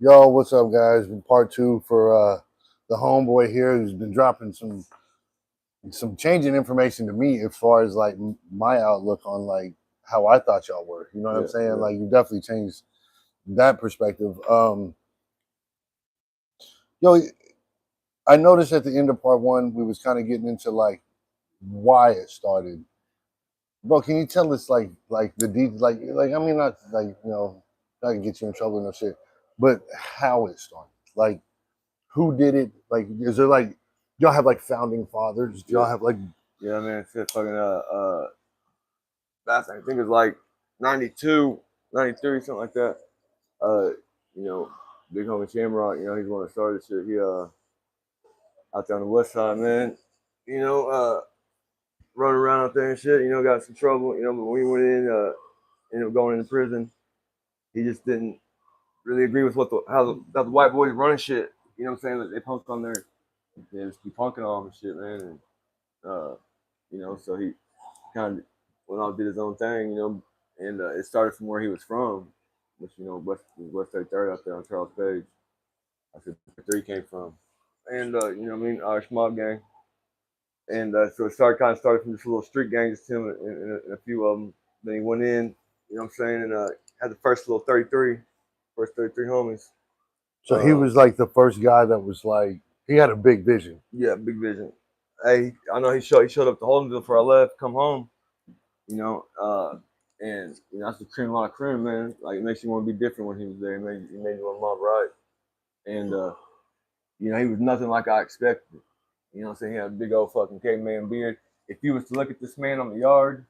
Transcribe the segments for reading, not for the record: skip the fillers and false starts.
Yo, what's up, guys? Part two for the homeboy here who's been dropping some changing information to me as far as like my outlook on like how I thought y'all were. You know what I'm saying? Yeah. Like you definitely changed that perspective. Yo, I noticed at the end of part one we was kind of getting into like why it started. Bro, can you tell us like the details? Like I mean not like not to get you in trouble and no shit, but how it started. Like who did it? Like, is there like y'all have like founding fathers? Do y'all have like Yeah, man, shit fucking I think it was like 92, 93, something like that. Uh, you know, big homie Shamrock, he's the one that started shit. He out there on the west side, man. You know, running around out there and shit, got some trouble, but when he went in, ended up going into prison. He just didn't really agree with how the white boys running shit. You know what I'm saying? Like, they punk on there. They just be punking on him and shit, man. And so he kind of went out and did his own thing, and it started from where he was from, which West 33rd out there on Charles Page. That's where 3 came from, and Irish mob gang, and so it started from this little street gang, just him and a few of them. Then he went in, what I'm saying, and had the first little 33, first 33 homies. so he was like the first guy that was like he had a big vision. Yeah, big vision. Hey, I know he showed up to Holdenville before I left, come home, you know. And that's the cream of la cream, man. Like it makes you want to be different when he was there. He made you want to mob right. And he was nothing like I expected. You know what I'm saying? He had a big old fucking caveman beard. If you was to look at this man on the yard,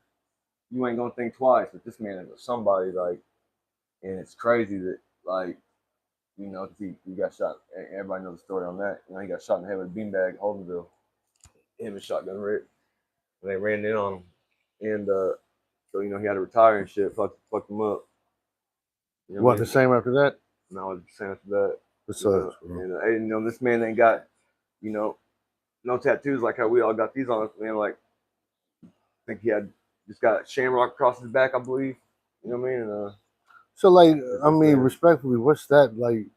you ain't gonna think twice. But this man is somebody like, and it's crazy that like, he got shot. Everybody knows the story on that. He got shot in the head with a beanbag, Holdenville. Him and Shotgun Rick. And they ran in on him, and so he had to retire and shit. Fucked him up. What the same after that? No, I was saying after that. What's And this man ain't got, no tattoos like how we all got these on us, man. Like, I think he had just got Shamrock across his back, I believe. You know what I mean? And, so like I mean, respectfully, what's that like?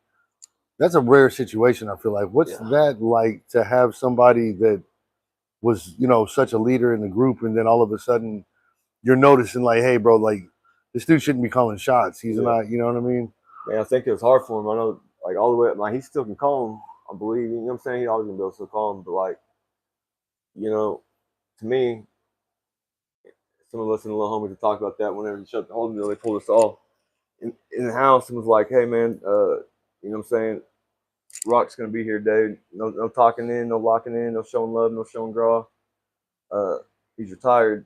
That's a rare situation. I feel like. What's that like to have somebody that was such a leader in the group, and then all of a sudden you're noticing like, hey, bro, like this dude shouldn't be calling shots. He's not. You know what I mean? Man, I think it was hard for him. I know, like all the way. Like he still can call him. I believe. You know what I'm saying? He always gonna be able to call him, but like, to me, some of us and the little homies have talked about that whenever he shut the holding deal, they pulled us all in the house and was like, hey man, you know what I'm saying? Rock's gonna be here, Dave. No talking in, no locking in, no showing love, no showing draw. He's retired.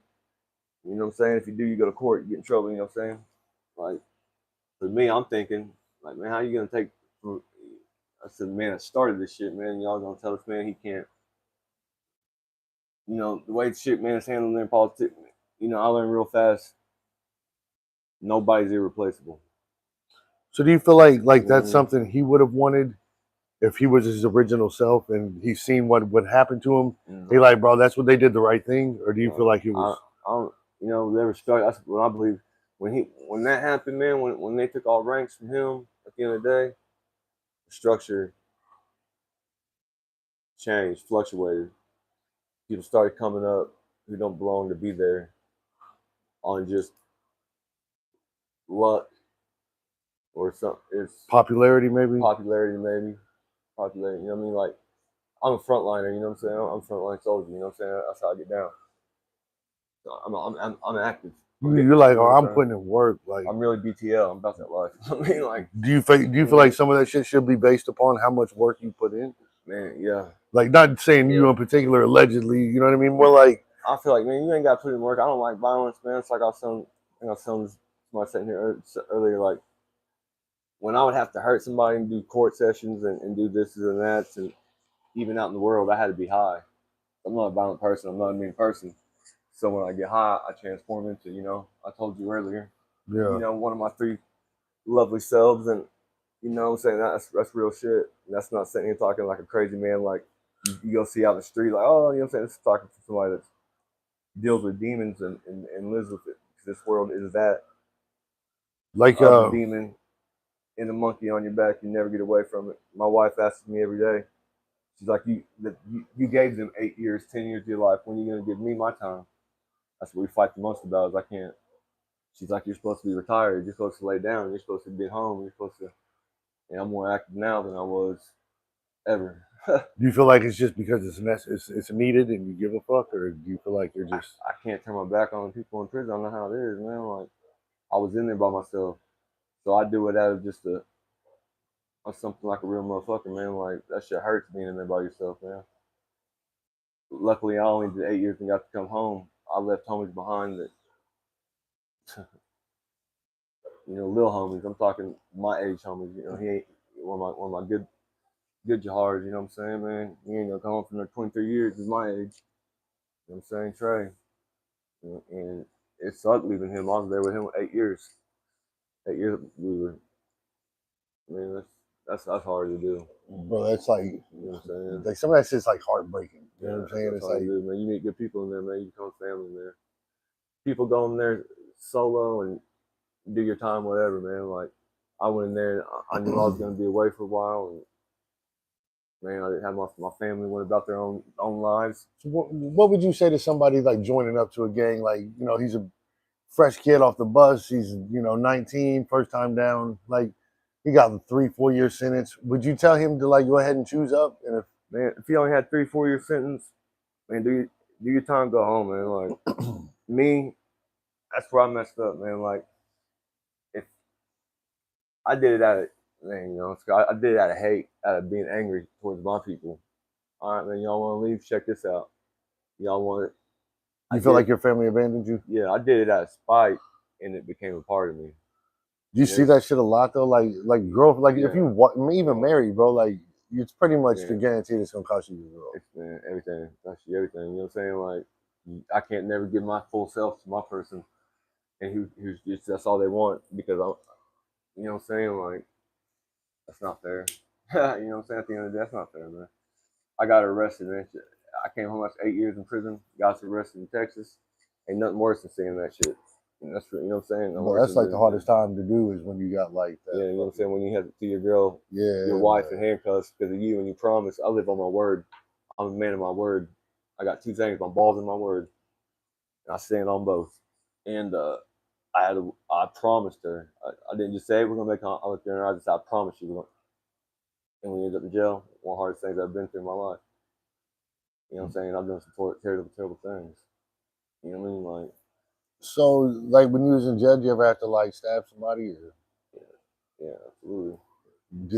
You know what I'm saying? If you do, you go to court, you get in trouble, you know what I'm saying? Like for me, I'm thinking, like, man, how you gonna take I said, man, I started this shit, man. Y'all gonna tell this man he can't, the way shit man is handled in politics, I learned real fast. Nobody's irreplaceable. So do you feel like that's something he would have wanted if he was his original self and he's seen what would happen to him? He like, bro, that's what they did the right thing, or do you feel like he was? I don't, they were stuck. That's what I believe. When that happened, man, when they took all ranks from him at the end of the day, the structure changed, fluctuated. People started coming up who don't belong to be there on just luck or something. It's popularity, maybe. Popularity. You know what I mean? Like I'm a frontliner. You know what I'm saying? I'm a frontline soldier. You know what I'm saying? That's how I get down. So I'm active. You're like, oh, I'm putting in work. Like I'm really BTL. I'm about that life. I mean, like, do you feel like some of that shit should be based upon how much work you put in? Man, yeah. Like not saying you in particular, allegedly. You know what I mean? More like I feel like, man, you ain't got to put in work. I don't like violence, man. It's like I was telling somebody sitting here earlier, like when I would have to hurt somebody and do court sessions and do this and that, and even out in the world, I had to be high. I'm not a violent person. I'm not a mean person. So when I get high, I transform into, I told you earlier, one of my 3 lovely selves. And, you know what I'm saying? That's real shit. And that's not sitting here talking like a crazy man like you go see out in the street, like, oh, you know what I'm saying? It's talking to somebody that deals with demons and lives with it. This world is that. Like a demon and the monkey on your back, you never get away from it. My wife asks me every day. She's like, you gave them 8 years, 10 years of your life. When are you gonna give me my time? That's what we fight the most about. Is I can't. She's like, you're supposed to be retired. You're supposed to lay down. You're supposed to be at home. You're supposed to. And I'm more active now than I was ever. Do you feel like it's just because it's needed and you give a fuck, or do you feel like you're just? I can't turn my back on people in prison. I know how it is, man. Like I was in there by myself, so I do it out of just something like a real motherfucker, man. Like that shit hurts being in there by yourself, man. Luckily, I only did 8 years and got to come home. I left homies behind that, little homies. I'm talking my age homies. He ain't one of my good Jahars. You know what I'm saying, man? He ain't gonna come home from there 23 years. He's my age. You know what I'm saying, Trey. And it sucked leaving him. I was there with him 8 years. 8 years we were. I mean, that's hard to do. Bro, that's like, you know what I'm saying? Like some of that shit's like heartbreaking. You know what I'm saying? It's like, hard to do, man. You meet good people in there, man. You become family in there. People go in there solo and do your time, whatever, man. Like I went in there, I knew I was gonna be away for a while, and man, I didn't have my family went about their own lives. So what would you say to somebody like joining up to a gang? Like, he's a fresh kid off the bus. He's 19, first time down. Like, he got a 3-4 year sentence. Would you tell him to like go ahead and choose up? And if he only had 3-4 year sentence, man, do your time, go home, man. Like me, that's where I messed up, man. Like if I did it out of man, I did it out of hate, out of being angry towards my people. All right, man, y'all want to leave? Check this out. Y'all want it? You feel like your family abandoned you? Yeah, I did it out of spite, and it became a part of me. Do you see that shit a lot though? Like girl, like if you even married, bro, like it's pretty much the guarantee it's gonna cost you your girl. Man, everything, cost you everything. You know what I'm saying? Like I can't never give my full self to my person, and who's just that's all they want because you know what I'm saying? Like that's not fair. You know what I'm saying? At the end of the day, that's not fair, man. I got arrested, man. I came home after 8 years in prison. Got arrested in Texas. Ain't nothing worse than seeing that shit. And that's you know what I'm saying. Well, that's like the hardest time to do is when you got like that. Yeah, you know what I'm saying. When you have to see your girl, your wife in handcuffs because of you, and you promise. I live on my word. I'm a man of my word. I got two things: my balls and my word. And I stand on both. And I promised her. I didn't just say we're gonna make. I looked at her. I just said, I promise you. And we ended up in jail. One of the hardest things I've been through in my life. You know what I'm saying? I've done some terrible things. You know what I mean? Like. So, like when you was in jail, you ever have to like stab somebody? Or? Yeah, absolutely.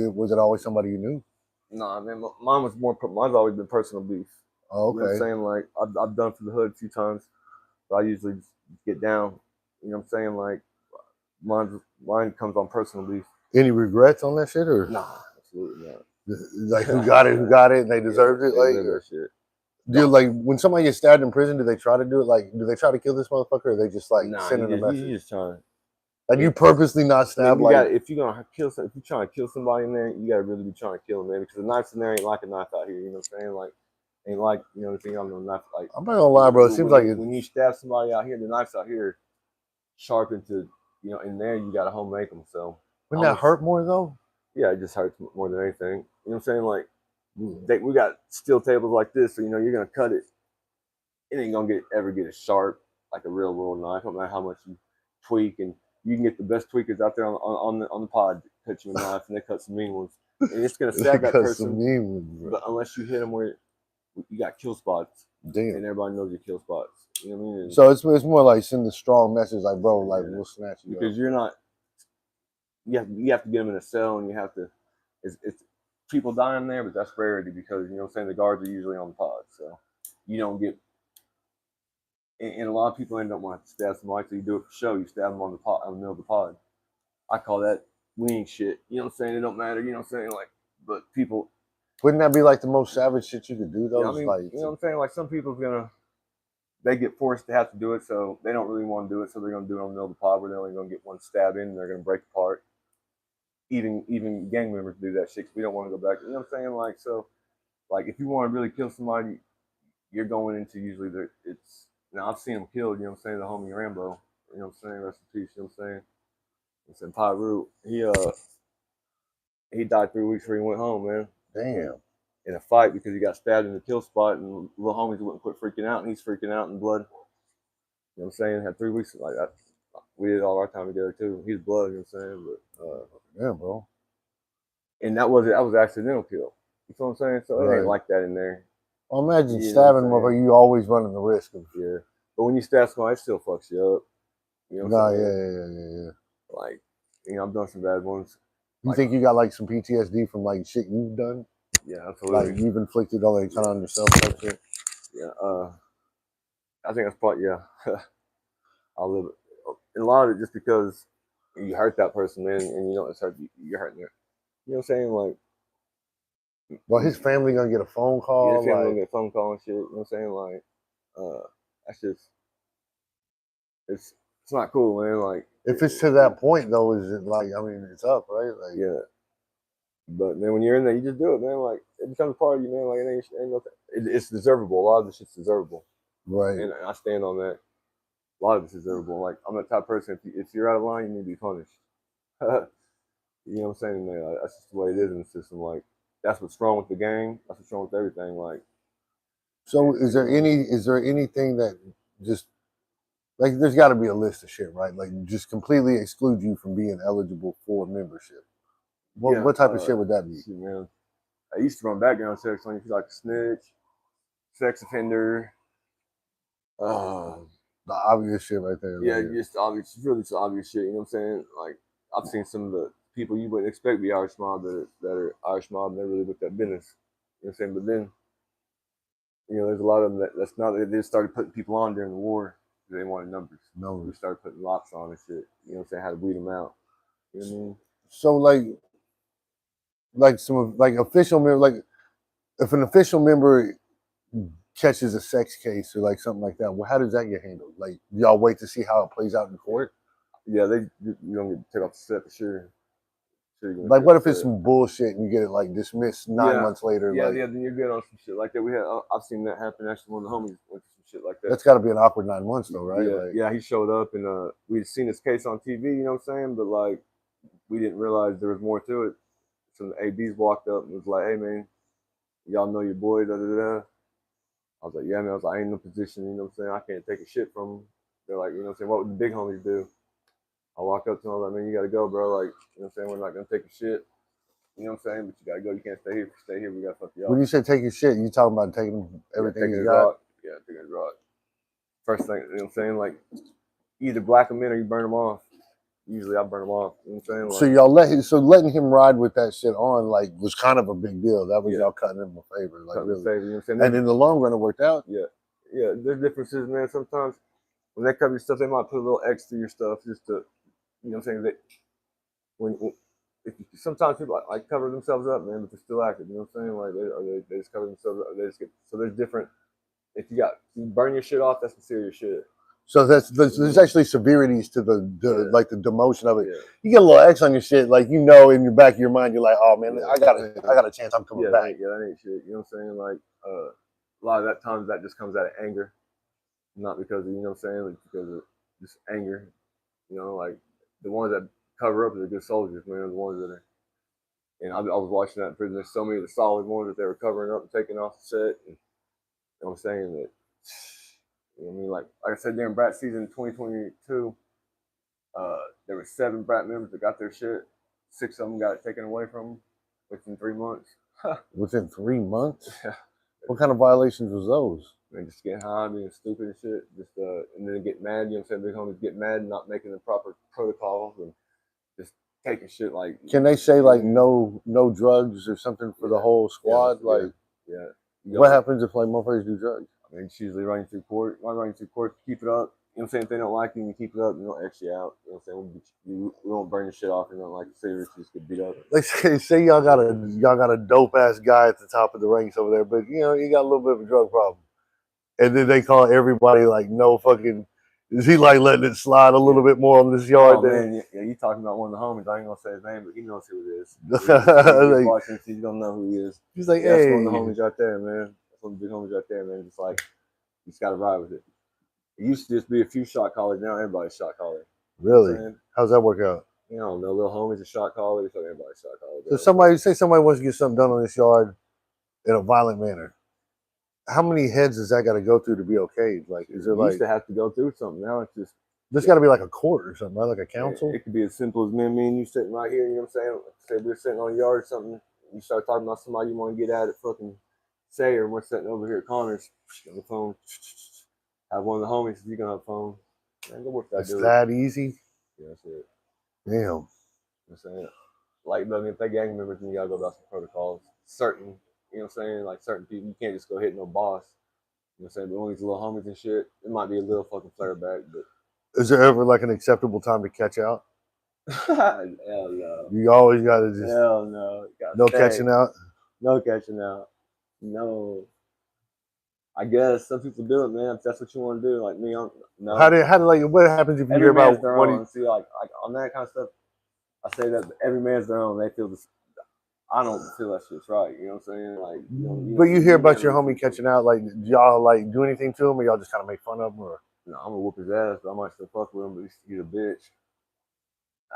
Was it always somebody you knew? Nah, man, mine's always been personal beef. Oh, okay. You know what I'm saying? Like I've done for the hood a few times, but I usually just get down. You know what I'm saying? Like mine comes on personal beef. Any regrets on that shit or? Nah, absolutely not. Like who got it, and they deserved it. Like that shit. Dude, like when somebody gets stabbed in prison, do they try to do it? Like, do they try to kill this motherfucker, or are they just like sending a message? You just trying. Like you purposely not stab. If you're trying to kill somebody in there, you gotta really be trying to kill them, man. Because the knife's in there ain't like a knife out here. You know what I'm saying? Like, ain't like the thing on the knife. Like, I'm not gonna lie, bro. It seems like when you stab somebody out here, the knife's out here, sharpened to in there. You gotta home make them. So wouldn't that hurt more though? Yeah, it just hurts more than anything. You know what I'm saying? Like, we got steel tables like this, so you're gonna cut it. It ain't gonna ever get as sharp like a real world knife. No matter how much you tweak, and you can get the best tweakers out there on the pod cut you a knife, and they cut some mean ones, and it's gonna stab that person. Some mean ones, bro. But unless you hit them where you got kill spots, damn, and everybody knows your kill spots. You know what I mean? So it's more like send a strong message, like bro, like we'll snatch you because you're not. You have to get them in a cell, and you have to. It's people dying there, but that's rarity because you know what I'm saying. The guards are usually on the pod, so you don't get. And a lot of people end up wanting to stab somebody, so you do it for show. You stab them on the middle of the pod. I call that weaning shit. You know what I'm saying? It don't matter. You know what I'm saying? Like, but people. Wouldn't that be like the most savage shit you could do though? Yeah, I mean, like, you know what I'm saying? Like some people's they get forced to have to do it, so they don't really want to do it, so they're gonna do it on the middle of the pod where they're only gonna get one stab in, and they're gonna break apart. Even gang members do that shit because we don't want to go back. You know what I'm saying? Like so, like if you want to really kill somebody, you're going into usually it's. Now, I've seen him killed, you know what I'm saying, the homie Rambo, you know what I'm saying, rest in peace, you know what I'm saying? It's in Pyru. he died 3 weeks before he went home, man. Damn. In a fight because he got stabbed in the kill spot, and little homies wouldn't quit freaking out, and he's freaking out in blood. You know what I'm saying? Had 3 weeks like that. We did all our time together too. He's blood, you know what I'm saying? But yeah, bro. And that was accidental kill. You know what I'm saying? So it ain't like that in there. Well, imagine stabbing motherfucker, you always running the risk of. Yeah. But when you stab someone, it still fucks you up. You know what I'm saying? Yeah. Like, I've done some bad ones. You think you got like some PTSD from like shit you've done? Yeah, absolutely. Like you've inflicted all that kind of on yourself type shit? Yeah. I think that's probably, yeah. I'll live it. A lot of it just because you hurt that person, man, and you know it's hurt you're hurting it. You know what I'm saying? Like, well, his family gonna get a phone call. Yeah, his family gonna get a phone call and shit. You know what I'm saying? Like, that's just it's not cool, man. Like, if it's to that point though, is it like, I mean, it's up, right? Like, yeah. But man, when you're in there, you just do it, man. Like, it becomes part of you, man. Like, ain't nothing. It's deservable. A lot of the shit's deservable. Right. And I stand on that. A lot of it's deservable. Like, I'm the type of person. If you're out of line, you need to be punished. You know what I'm saying? Man, like, that's just the way it is in the system. Like, that's what's wrong with the game. That's what's wrong with everything. Like, so is there anything that just like there's got to be a list of shit, right? Like just completely exclude you from being eligible for membership. What type of shit would that be? Shit, man. I used to run background checks on you if you like a snitch, sex offender. The obvious shit right there. Yeah, just obvious, really just obvious shit. You know what I'm saying? Like, I've seen some of the people you wouldn't expect to be Irish mob that are Irish mob and they're really with that business. You know what I'm saying? But then, there's a lot of them that's not. They just started putting people on during the war because they wanted numbers. No, we started putting locks on and shit. You know what I'm saying? How to weed them out. You know what I mean? So like some like official member, like if an official member catches a sex case or like something like that, well, how does that get handled? Like y'all wait to see how it plays out in court? Yeah, you don't get to take off the set for sure. Like what if it's some bullshit and you get it like dismissed 9 months later? Yeah, like, then you're good on some shit like that. I've seen that happen. Actually, one of the homies went through some shit like that. That's got to be an awkward 9 months though, right? Yeah, he showed up and we'd seen his case on TV. You know what I'm saying? But like, we didn't realize there was more to it. Some ABs walked up and was like, "Hey man, y'all know your boy?" Da da da. I was like, "Yeah man." I was like, "I ain't in a position. You know what I'm saying? I can't take a shit from him." They're like, "You know what I'm saying? What would the big homies do?" I walk up to him, I was like, "Man, you gotta go, bro. Like, you know what I'm saying? We're not gonna take a shit. You know what I'm saying? But you gotta go. You can't stay here. If you stay here, we gotta fuck you up." When you say take your shit, you talking about taking everything you got? Yeah, taking his rock. First thing, you know what I'm saying? Like, either black them in or you burn them off. Usually I burn them off. You know what I'm saying? Like, so letting him ride with that shit on like was kind of a big deal. That was y'all cutting him a favor, like really. Favor, you know what I'm saying? And in the long run, it worked out. Yeah, there's differences, man. Sometimes when they cover your stuff, they might put a little X through your stuff just to, you know what I'm saying? Sometimes people like cover themselves up, man, but they're still active. You know what I'm saying? Like they just cover themselves up. They just get so there's different. If you burn your shit off, that's some serious shit. So there's actually severities to like the demotion of it. Yeah. You get a little X on your shit, like in your back of your mind, you're like, oh man, I got a chance, I'm coming back. That ain't shit. You know what I'm saying? Like a lot of that times that just comes out of anger, not because of, you know what I'm saying, like because of just anger. You know, like the ones that cover up are the good soldiers, man. The ones that are. And I was watching that in prison. There's so many of the solid ones that they were covering up and taking off the set. And, you know what I'm saying? That, you know what I mean? Like I said, during Brat season 2022, there were 7 Brat members that got their shit. 6 of them got it taken away from them within 3 months. Within 3 months? Yeah. What kind of violations was those? Man, just getting high, being stupid and shit. Just and then get mad. You know what I'm saying? Big homies get mad, not making the proper protocols and just taking shit like. Can they say like no drugs or something for the whole squad? Yeah. What happens if like motherfuckers do drugs? I mean, it's usually running through court. Not running through court. Keep it up. You know what I'm saying? If they don't like you, you keep it up. You don't X you out. You know what I'm saying? We won't burn your shit off. You don't like the serious. You just get beat up. Like say y'all got a dope ass guy at the top of the ranks over there, but you got a little bit of a drug problem, and then they call everybody like no fucking. Is he like letting it slide a little bit more on this yard? Oh, man, yeah, you talking about one of the homies. I ain't gonna say his name, but he knows who it is. He's watching, so you don't know who he is. He's like, hey, that's one of the homies right there, man. That's one of the big homies right there, man. Just like, you just gotta ride with it. It used to just be a few shot callers. Now everybody's shot caller. Really? How's that work out? You know, no little homies, a shot caller. Fuck everybody shot caller. So somebody wants to get something done on this yard in a violent manner. How many heads does that got to go through to be okay? Like, is there used to have to go through something. Now it's just there's got to be like a court or something, right? Like a council. It could be as simple as me and you sitting right here. You know what I'm saying? Say we're sitting on a yard or something. You start talking about somebody you want to get at it, fucking say, or we're sitting over here at Connor's on the phone. Have one of the homies. You gonna have a phone? Man, go work that It's dude. that easy. Yeah, that's it. Damn. You know what I'm saying? Like, I mean, if they gang members, then you gotta go about some protocols. Certain, you know what I'm saying? Like certain people, you can't just go hit no boss. You know what I'm saying? But when these little homies and shit, it might be a little fucking flare back, but. Is there ever like an acceptable time to catch out? Hell no. You always gotta just hell no. No catching out. No catching out. No. I guess some people do it, man. If that's what you want to do, like me, no. How do like what happens if you hear about their own? See, like on that kind of stuff, I say that every man's their own. They feel this. I don't feel that shit's right. You know what I'm saying? Like, but you hear about your homie catching out. Like, y'all like do anything to him, or y'all just kind of make fun of him, or? No, I'm gonna whoop his ass, but I might still fuck with him. But he's a bitch.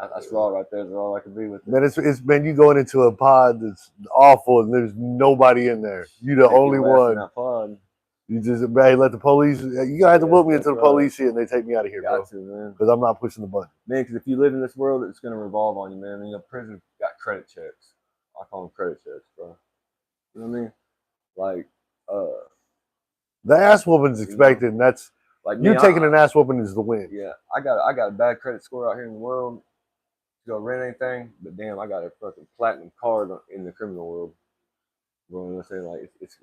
That's raw right there. That's all I can be with. Man, it's man, you going into a pod that's awful, and there's nobody in there. You the only one. In that pod. You just hey, let the police. You gotta have to whoop me until the police see it and they take me out of here, bro. Because I'm not pushing the button. Man, because if you live in this world, it's gonna revolve on you, man. You know, prison got credit checks. I call them credit checks, bro. You know what I mean? Like, the ass whooping's expected, and that's like you taking an ass whooping is the win. Yeah, I got a bad credit score out here in the world. To go rent anything, but damn, I got a fucking platinum card in the criminal world. You know what I'm saying? Like, it's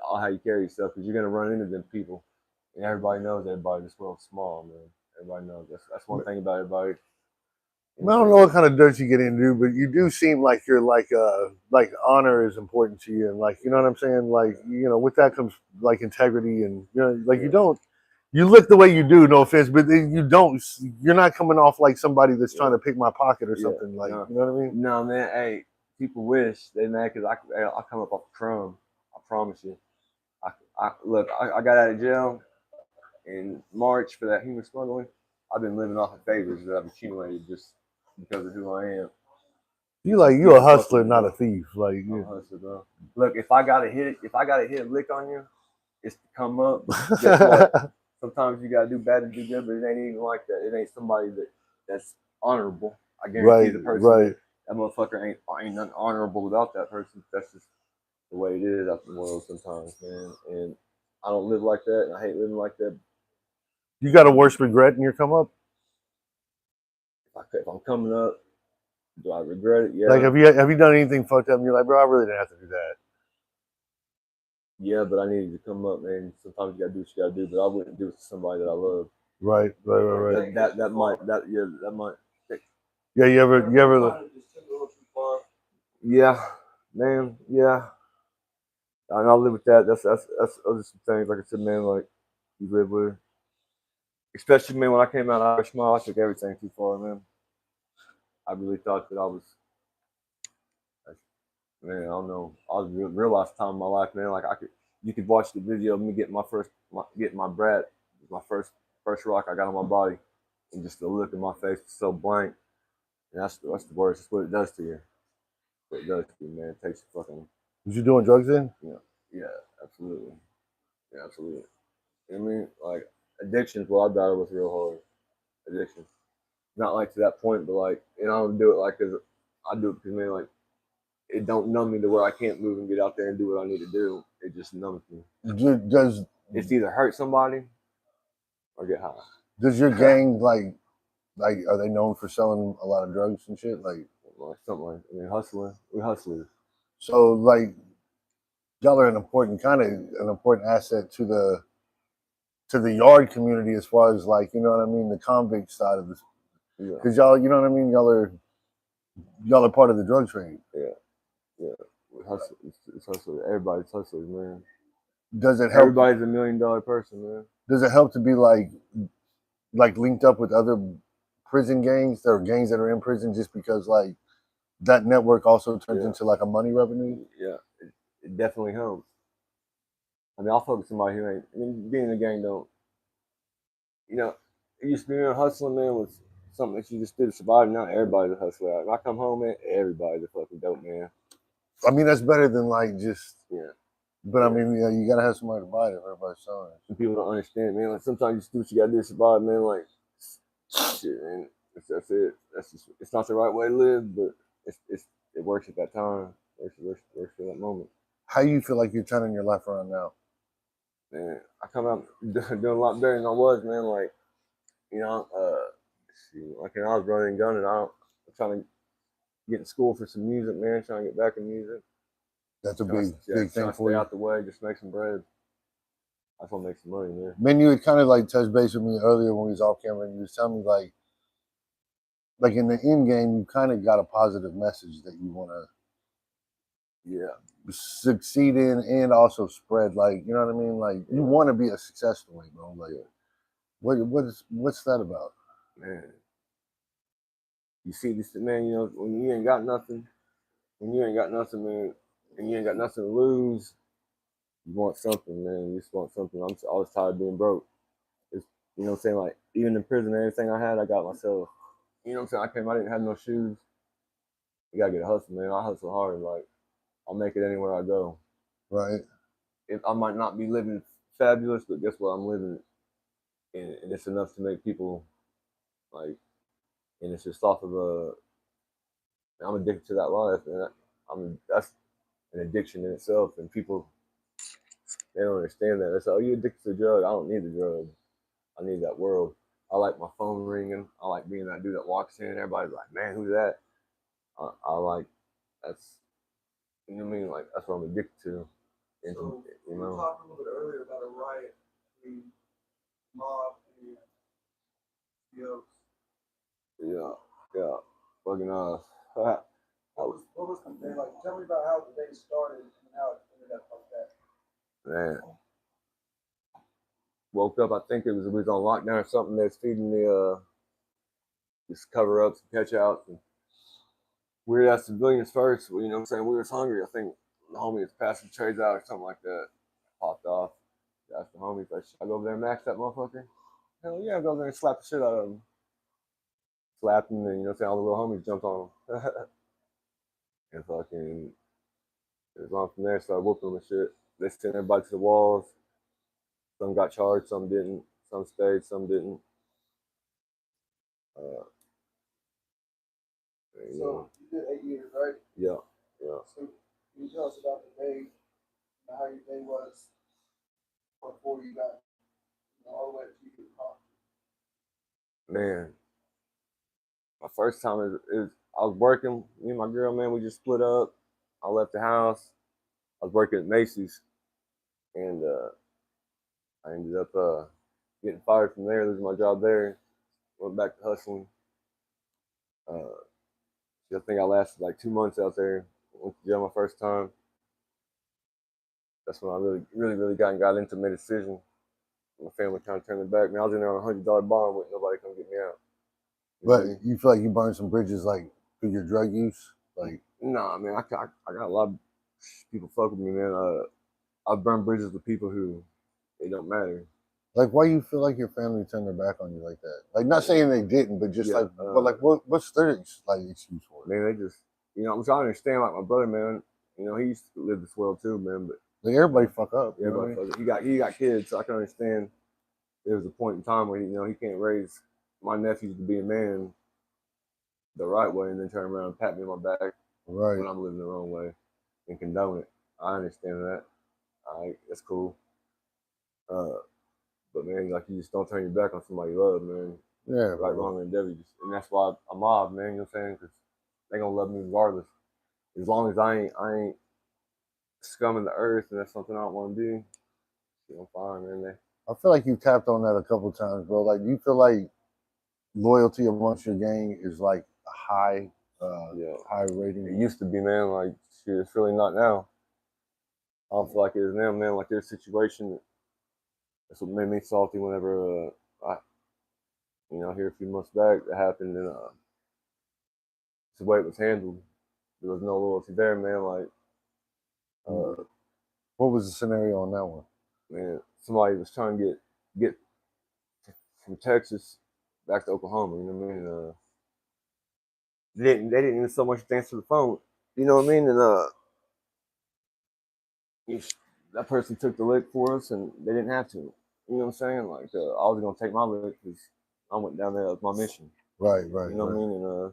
all how you carry yourself, because you're gonna run into them people, and everybody knows everybody. This world's small, man. Everybody knows that's one thing about everybody. I don't know what kind of dirt you get into, but you do seem like you're like honor is important to you, and like you know what I'm saying. Like with that comes like integrity, and like you look the way you do. No offense, but you don't. You're not coming off like somebody that's trying to pick my pocket or something. Like you know what I mean? No, man. Hey, people wish they mad because I come up off a crumb. I promise you. Look, I got out of jail in March for that human smuggling. I've been living off of favors that I've accumulated just because of who I am. You a hustler, not a thief. Like I'm a hustler, bro. Look, if I gotta hit a lick on you, it's to come up. Guess what? Sometimes you gotta do bad to do good, but it ain't even like that. It ain't somebody that's honorable. I guarantee the person that motherfucker ain't nothing honorable about that person. That's just the way it is out in the world sometimes, man. And I don't live like that, and I hate living like that. You got a worse regret in your come up? If I'm coming up, do I regret it? Yeah. Like, have you done anything fucked up and you're like, bro, I really didn't have to do that? Yeah, but I needed to come up, man. Sometimes you gotta do what you gotta do, but I wouldn't do it to somebody that I love. Right. That might. Yeah, you ever? Yeah, man. Yeah. And I'll live with that. That's other some things, like I said, man. Like you live with, especially man. When I came out of Irish Mile, I took everything too far, man. I really thought that I was. Man, I don't know. I was real last time in my life, man. Like you could watch the video of me getting getting my brat, my first rock I got on my body, and just the look in my face was so blank. And that's the worst. That's what it does to you. What it does to you, man. It takes you fucking. Was you doing drugs then? Yeah, absolutely. Yeah, absolutely. You know what I mean? Like addiction is what I battled with real hard. Addiction. Not like to that point, but like, and I don't do it like because I do it because man, like. It don't numb me to where I can't move and get out there and do what I need to do. It just numbs me. It's either hurt somebody or get high. Does your gang like are they known for selling a lot of drugs and shit? Like something like hustling. We hustlers. So like y'all are an important asset to the yard community as far as like, you know what I mean, the convict side of this. Because y'all, you know what I mean, y'all are part of the drug trade. Yeah, hustle. It's hustler. Everybody's hustlers, man. Does it help? Everybody's $1 million person, man. Does it help to be like linked up with other prison gangs? There are gangs that are in prison just because like that network also turns into like a money revenue. Yeah, it definitely helps. I mean, I'll fuck with somebody who ain't. I mean, being in a gang don't. You know, it used to be hustling, man, was something that you just do to survive. Now everybody's a hustler. When I come home, man, everybody's a fucking dope man. I mean, that's better than like just. Yeah. But I mean, yeah, you gotta have somebody to buy it if everybody's selling it. And people don't understand, man. Like sometimes you just do what you gotta do to survive, man. Like shit, man. That's it. That's just. It's not the right way to live, but it works at that time. Works for that moment. How you feel like you're turning your life around now? Man, I come out doing a lot better than I was, man. Like, you know, like when I was running and gunning, I'm trying to get in school for some music, man. Trying to get back in music. That's a big thing for stay you. out the way, just make some bread. I just want to make some money, man. Man, you had kind of like touched base with me earlier when we was off camera, and you was telling me like in the end game, you kind of got a positive message that you want to succeed in and also spread. Like, you know what I mean? Like, you want to be a success story, bro. Like, what's that about? Man, you see this, man. You know, when you ain't got nothing, man, and you ain't got nothing to lose, you want something, man. You just want something. I was tired of being broke. It's, you know what I'm saying? Like, even in prison, everything I had, I got myself. You know what I'm saying? I didn't have no shoes. You gotta get a hustle, man. I hustle hard. Like, I'll make it anywhere I go. Right. I might not be living fabulous, but guess what? I'm living, and it's enough to make people like. And it's just off of I'm addicted to that life, and that's an addiction in itself. And people, they don't understand that. They say, "Oh, you addicted to the drug? I don't need the drug. I need that world. I like my phone ringing. I like being that dude that walks in. Everybody's like, man, who's that? I like that's, you know what I mean? Like that's what I'm addicted to." And, So you we know, were talking a little bit earlier about a riot between mob and Oaks. yeah, fucking What was the day like? Tell me about how the day started and how it ended up like that. man. Woke up, I think we was on lockdown or something. That's feeding me these cover ups and catch outs, and we were as civilians first. You know what I'm saying? We was hungry. I think the homie was passing trades out or something like that. Popped off. Asked the homies, like, should I go over there and max that motherfucker? Hell yeah, I'll go over there and slap the shit out of him. Slapped him, and you know what I'm saying? All the little homies jumped on him. And fucking, it was on from there. Started whooping them and shit. They sent everybody to the walls. Some got charged, some didn't. Some stayed, some didn't. So you did 8 years, right? Yeah. So can you tell us about the day, how your day was before you got all the way to your car? Man, my first time is I was working. Me and my girl, man, we just split up. I left the house. I was working at Macy's, and I ended up getting fired from there, losing my job there. Went back to hustling. I think I lasted like 2 months out there. Went to jail my first time. That's when I really got into made a decision. My family kind of turned it back. Man, I was in there on $100 bond with nobody come get me out. But you feel like you burned some bridges like through your drug use? Like, nah, man, I got a lot of people fuck with me, man. I burned bridges with people who they don't matter. like, why you feel like your family turned their back on you like that? Like, not saying they didn't, but just what's their like excuse for it? Man, they just, you know, I'm trying to understand. Like my brother, man, you know, he used to live this world too, man. But like everybody fuck up. Everybody fuck up. He got kids, so I can understand. There was a point in time where you know he can't raise my nephews to be a man the right way, and then turn around and pat me on my back when I'm living the wrong way and condone it. I understand that. All right, that's cool. But man, like you just don't turn your back on somebody you love, man. Yeah, right, wrong, or endeavor. And that's why I'm mob, man. You know what I'm saying? Because they gonna love me regardless. As long as I ain't scumming the earth, and that's something I don't want to do. I'm fine, man. I feel like you tapped on that a couple of times, bro. Like, do you feel like loyalty amongst your gang is like a high rating? It used to be, man. Like, shit, it's really not now. I don't feel like it is now, man. Like, their situation, that's what made me salty whenever here a few months back that happened, and it's the way it was handled. There was no loyalty there, man. Like, what was the scenario on that one? Man, somebody was trying to get from Texas back to Oklahoma. You know what I mean? They didn't even so much answer the phone. You know what I mean? And that person took the lick for us, and they didn't have to. You know what I'm saying? Like I was gonna take my lick because I went down there with my mission. Right. You know what I mean?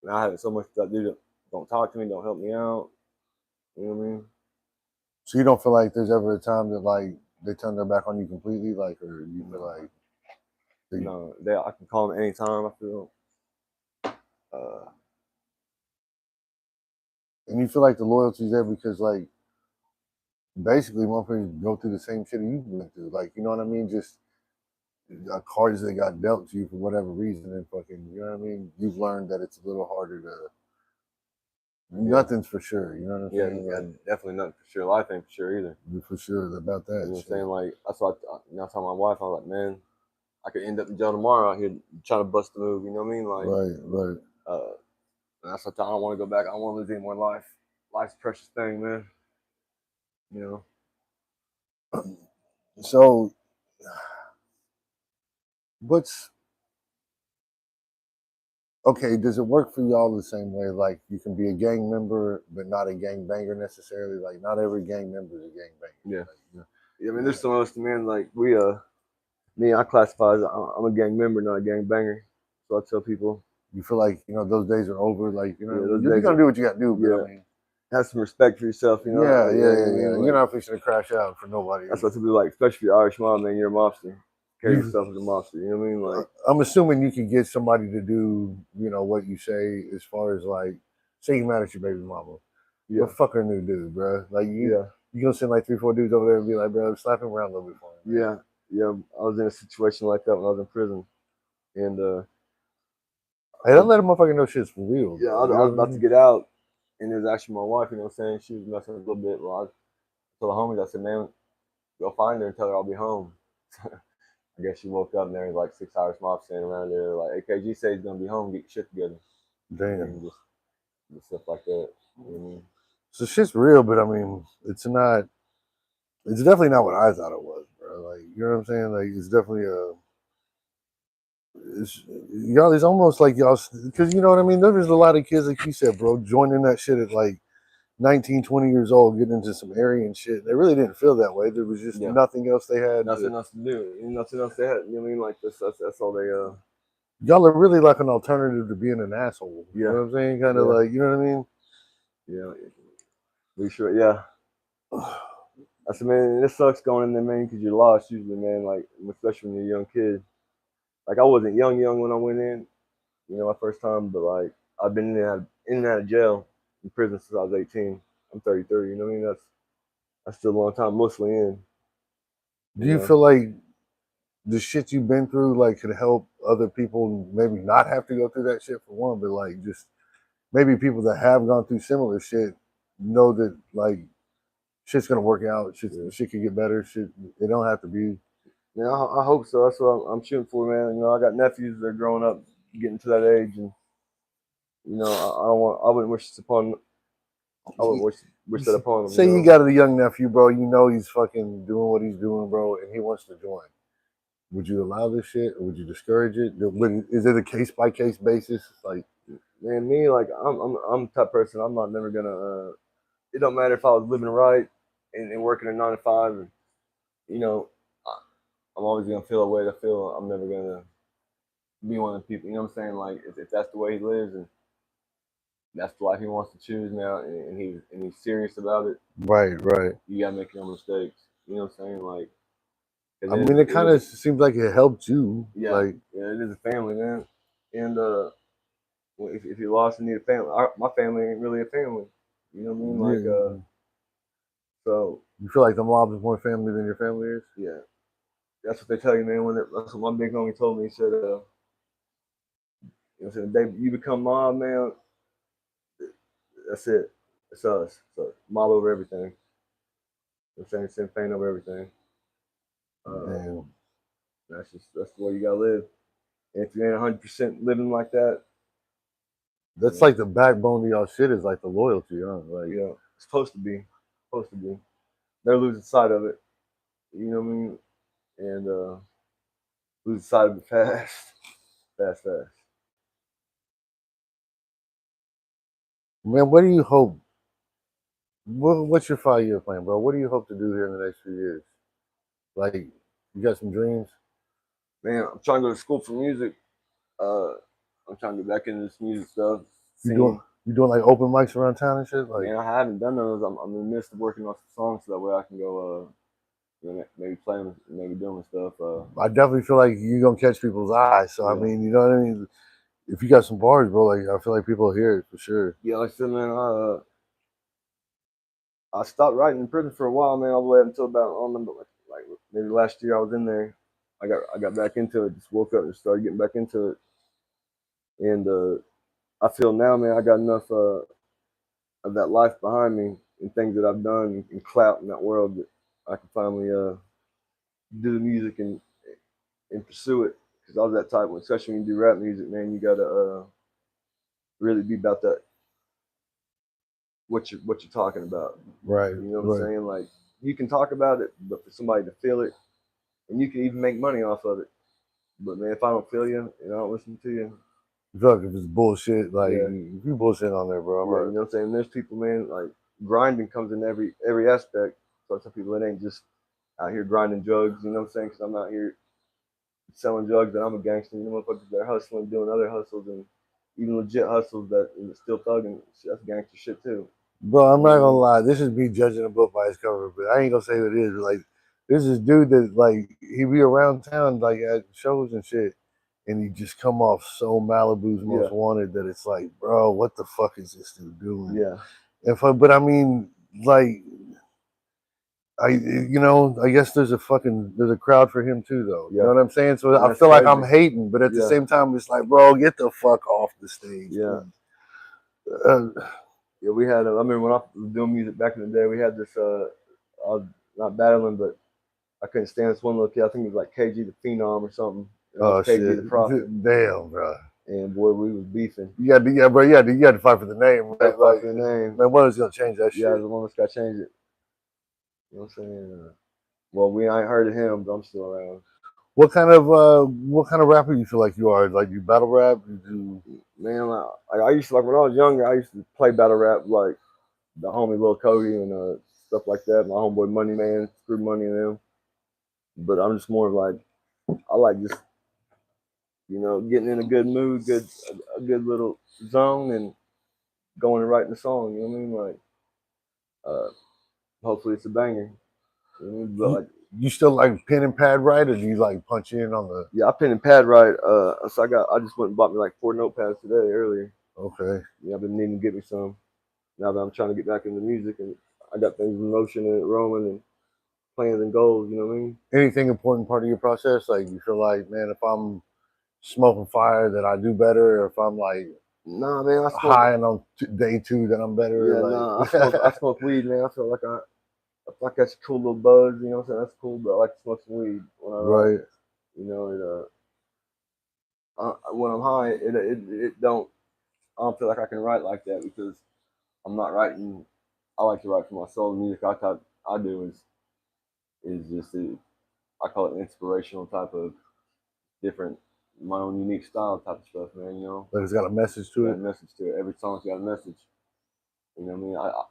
And I had so much that dude don't talk to me, don't help me out. You know what I mean? So you don't feel like there's ever a time that like they turn their back on you completely, like, or you feel like No, I can call them anytime I feel. and you feel like the loyalty's there because like basically motherfuckers go through the same shit you went through, like, you know what I mean? Just cards that got dealt to you for whatever reason, and fucking, you know what I mean? You've learned that it's a little harder to. Nothing's for sure, you know what I'm saying? Yeah, Like, definitely nothing for sure. Life ain't for sure either. you're for sure about that. You know what I'm shit. saying? Like that's why I tell my wife, I was like, man, I could end up in jail tomorrow out here trying to bust the move. You know what I mean? Like, Right. and that's what I don't want to go back. I don't want to lose any more life. Life's a precious thing, man. You know. So, what's okay? Does it work for y'all the same way? Like, you can be a gang member, but not a gang banger necessarily. Like, not every gang member is a gang banger. Yeah. Like, you know? Yeah, I mean, there's some of us, man. Like I classify as I'm a gang member, not a gang banger. So I tell people, you feel like, you know, those days are over. Like, you know, Yeah, those you're days gonna are- do what you gotta do. But yeah. I mean, have some respect for yourself. You know. yeah. Like, You're not fixing to crash out for nobody. That's what people like, especially if you're Irish mob, man. You're a mobster. Carry yourself as a mobster. You know what I mean? Like, I'm assuming you can get somebody to do, you know, what you say as far as like, say you mad at your baby mama. yeah, Go fuck her new dude, bro. Like yeah, you gonna send like 3-4 dudes over there and be like, bro, slap him around a little bit for me. Man. yeah. I was in a situation like that when I was in prison, and Hey, don't let a motherfucker know shit's for real. yeah, Bro. I was about to get out, and it was actually my wife. You know what I'm saying? She was messing a little bit. Well, I told the homies, I said, man, go find her and tell her I'll be home. I guess she woke up and there was like 6 Irish mobs standing around there, like AKG says he's gonna be home, get your shit together. Damn. And just stuff like that. You know what I mean? So shit's real, but I mean, it's not. It's definitely not what I thought it was, bro. Like, you know what I'm saying? Like, it's definitely it's almost like y'all, because you know what I mean. There was a lot of kids, like you said, bro, joining that shit at like 19, 20 years old, getting into some Aryan shit. They really didn't feel that way. There was just nothing else they had. Nothing else to do. Nothing else they had. You know what I mean? Like that's all they Y'all are really like an alternative to being an asshole. You know what I'm saying? Kind of like, you know what I mean? Yeah. We sure, yeah. I said, man, it sucks going in there, man, because you're lost usually, man. Like, especially when you're a young kid. Like, I wasn't young when I went in, you know, my first time, but like, I've been in and out of jail, in prison since I was 18. I'm 33. You know what I mean? That's still a long time, mostly in. Do you feel like the shit you've been through, like, could help other people maybe not have to go through that shit for one, but like just maybe people that have gone through similar shit know that like shit's gonna work out. Shit can get better. Shit, it don't have to be. Yeah, I hope so. That's what I'm shooting for, man. You know, I got nephews that are growing up, getting to that age, and you know, I wouldn't wish this upon. I wouldn't wish that upon them. Say you got a young nephew, bro. You know he's fucking doing what he's doing, bro, and he wants to join. Would you allow this shit, or would you discourage it? Is it a case by case basis? Like, man, me, like I'm the type of person. I'm not never gonna. It don't matter if I was living right and working a 9 to 5, and you know, I'm always gonna feel a way to feel. I'm never gonna be one of the people. You know what I'm saying? Like if that's the way he lives and that's the life he wants to choose now, and he's serious about it. Right. You gotta make your own mistakes. You know what I'm saying? Like, I mean, it kind of seems like it helped you. Yeah, like, yeah, it is a family, man. And if you're lost and need a family, my family ain't really a family. You know what I mean? Like, so you feel like the mob is more family than your family is. Yeah, that's what they tell you, man. That's what my big homie told me. He said, you know, the day you become mob, man, that's it. It's us. So mob over everything. You know what I'm saying? Sinn Fein over everything. That's the way you gotta live. And if you ain't 100% living like that, that's like the backbone of y'all shit is like the loyalty, huh? Like, yeah, it's supposed to be. They're losing sight of it. You know what I mean? And lose sight of it fast. Man, what do you hope? What's your 5-year plan, bro? What do you hope to do here in the next few years? Like, you got some dreams? Man, I'm trying to go to school for music. I'm trying to get back into this music stuff. You doing like open mics around town and shit? Like, Man, I haven't done those. I'm in the midst of working on some songs so that way I can go, maybe playing, maybe doing stuff. I definitely feel like you're gonna catch people's eyes. So I mean, you know what I mean? If you got some bars, bro, like I feel like people will hear it for sure. Yeah, like I said, man, I stopped writing in prison for a while, man, all the way up until about, I don't remember, like maybe last year I was in there. I got back into it. Just woke up and started getting back into it, and I feel now, man, I got enough of that life behind me and things that I've done and clout in that world that I can finally do the music and pursue it. Because I was that type, especially when you do rap music, man, you gotta really be about that. What you're talking about, right? You know what I'm saying? Like you can talk about it, but for somebody to feel it, and you can even make money off of it. But man, if I don't feel you and I don't listen to you, Fuck if it's bullshit, like if you bullshit on there, bro. You know what I'm saying? There's people, man, like grinding comes in every aspect. So some people, it ain't just out here grinding drugs. You know what I'm saying? Because I'm out here selling drugs and I'm a gangster. You know, motherfuckers that are hustling, doing other hustles, and even legit hustles that is still thugging. That's gangster shit too. Bro, I'm not gonna lie. This is me judging a book by its cover, but I ain't gonna say what it is. But like, this is dude that like he be around town like at shows and shit, and he just come off so Malibu's Most Wanted that it's like, bro, what the fuck is this dude doing? Yeah. But I mean, like, I guess there's a crowd for him too, though. You know what I'm saying? So I feel like I'm hating, but at the same time, it's like, bro, get the fuck off the stage. Yeah. Yeah, we had. I remember when I was doing music back in the day, we had this. I was not battling, but I couldn't stand this one little kid. I think it was like KG the Phenom or something. Oh KG shit! the Prophet. Damn, bro. And boy, we was beefing. You had to fight for the name, right? Fight for the name. Man, one was gonna change that shit. Yeah, the one that's got to change it. You know what I'm saying? Well, we ain't heard of him, but I'm still around. What kind of rapper you feel like you are? Like you battle rap? You do? Man, I used to, like when I was younger, I used to play battle rap like the homie Lil Cody and stuff like that. My homeboy Money Man, Screw Money and them. But I'm just more of like, I like just, getting in a good mood, a good little zone and going and writing a song, you know what I mean? Like, hopefully it's a banger. You know what I mean? But like, you still like pen and pad write, or do you like punch in on the? Yeah, I pen and pad write. So I just went and bought me like 4 notepads today earlier. Okay. Yeah, I've been needing to get me some. Now that I'm trying to get back into music and I got things in motion and rolling and plans and goals, you know what I mean? Anything important part of your process? Like you feel like, man, if I'm smoking fire, that I do better, or if I'm like, nah, man, I smoke high and on day 2, that I'm better. Yeah, like... I smoke weed, man. I feel like that's a cool little buzz, you know what I'm saying? That's cool, but I like to smoke some weed when I write. You know, when I'm high, it don't. I don't feel like I can write like that because I'm not writing. I like to write for my soul. The music I do is just I call it inspirational type of different, my own unique style type of stuff, man. You know, like it's got a message to it. Every song's got a message. You know what I mean?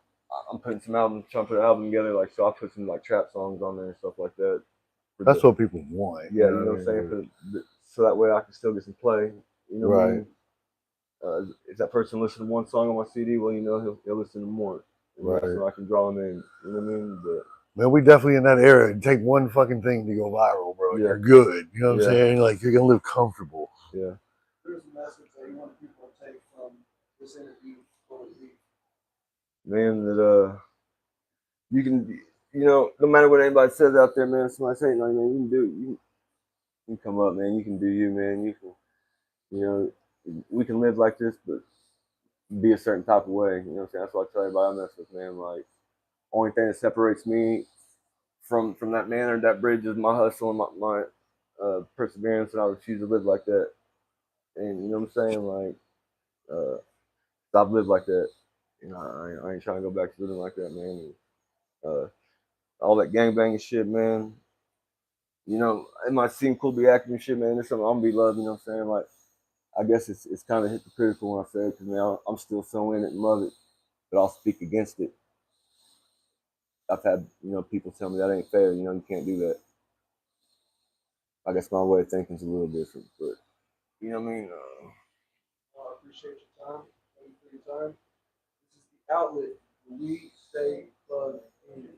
I'm putting some albums, trying to put an album together. Like, so I put some like trap songs on there and stuff like that. That's what people want. Yeah, you know what I'm saying? So that way I can still get some play. You know what I mean? If that person listens to one song on my CD, well, you know, he'll listen to more. So I can draw him in. You know what I mean? But man, we definitely in that era. Take one fucking thing to go viral, bro. You're good. You know what I'm saying? Like you're gonna live comfortable. Yeah. There's a message that you want people to take from this interview for the week. Man, that you can, no matter what anybody says out there, man, somebody saying, man, you can do it. You can come up, man. You can do you, man. You can, we can live like this, but be a certain type of way. You know what I'm saying? That's what I tell everybody I mess with, man. Like, only thing that separates me from that man or that bridge is my hustle and my perseverance, and I refuse to live like that. And you know what I'm saying? Like, stop living like that. I ain't trying to go back to living like that, man. And, all that gangbanging shit, man. You know, it might seem cool to be acting and shit, man. There's something I'm gonna be loved. You know what I'm saying? Like, I guess it's kind of hypocritical when I say it because man, I'm still so in it and love it, but I'll speak against it. I've had people tell me that ain't fair. You know, you can't do that. I guess my way of thinking is a little different, but you know what I mean. I appreciate your time. Thank you for your time. This is the outlet where we stay plugged in.